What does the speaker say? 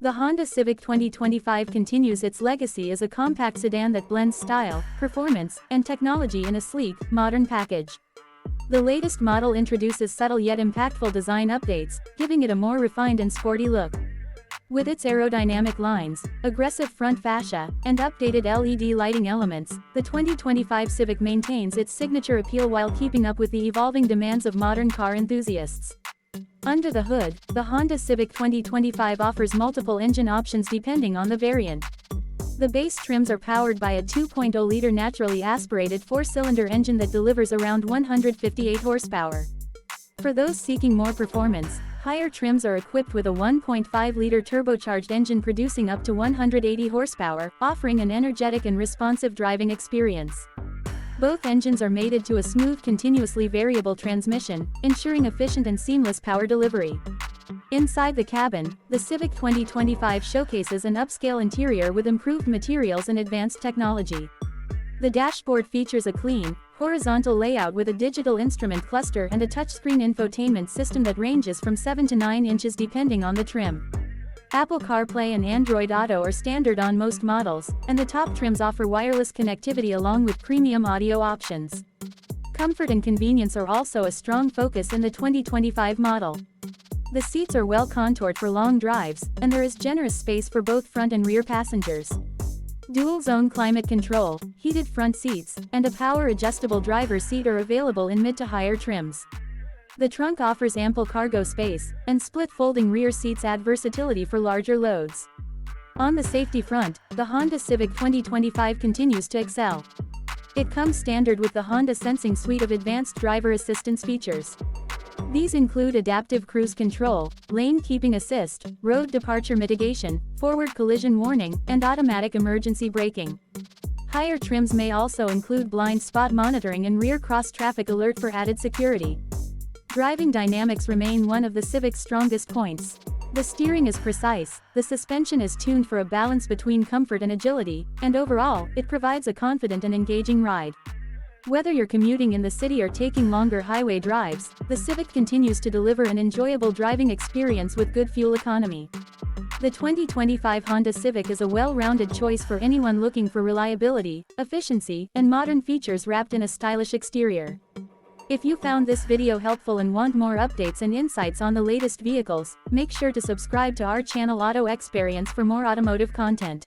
The Honda Civic 2025 continues its legacy as a compact sedan that blends style, performance, and technology in a sleek, modern package. The latest model introduces subtle yet impactful design updates, giving it a more refined and sporty look. With its aerodynamic lines, aggressive front fascia, and updated LED lighting elements, the 2025 Civic maintains its signature appeal while keeping up with the evolving demands of modern car enthusiasts. Under the hood, the Honda Civic 2025 offers multiple engine options depending on the variant. The base trims are powered by a 2.0-liter naturally aspirated four-cylinder engine that delivers around 158 horsepower. For those seeking more performance, higher trims are equipped with a 1.5-liter turbocharged engine producing up to 180 horsepower, offering an energetic and responsive driving experience. Both engines are mated to a smooth continuously variable transmission, ensuring efficient and seamless power delivery. Inside the cabin, the Civic 2025 showcases an upscale interior with improved materials and advanced technology. The dashboard features a clean, horizontal layout with a digital instrument cluster and a touchscreen infotainment system that ranges from 7 to 9 inches depending on the trim. Apple CarPlay and Android Auto are standard on most models, and the top trims offer wireless connectivity along with premium audio options. Comfort and convenience are also a strong focus in the 2025 model. The seats are well contoured for long drives, and there is generous space for both front and rear passengers. Dual-zone climate control, heated front seats, and a power-adjustable driver's seat are available in mid to higher trims. The trunk offers ample cargo space, and split-folding rear seats add versatility for larger loads. On the safety front, the Honda Civic 2025 continues to excel. It comes standard with the Honda Sensing suite of advanced driver assistance features. These include adaptive cruise control, lane keeping assist, road departure mitigation, forward collision warning, and automatic emergency braking. Higher trims may also include blind spot monitoring and rear cross-traffic alert for added security. Driving dynamics remain one of the Civic's strongest points. The steering is precise, the suspension is tuned for a balance between comfort and agility, and overall, it provides a confident and engaging ride. Whether you're commuting in the city or taking longer highway drives, the Civic continues to deliver an enjoyable driving experience with good fuel economy. The 2025 Honda Civic is a well-rounded choice for anyone looking for reliability, efficiency, and modern features wrapped in a stylish exterior. If you found this video helpful and want more updates and insights on the latest vehicles, make sure to subscribe to our channel Auto Xperience for more automotive content.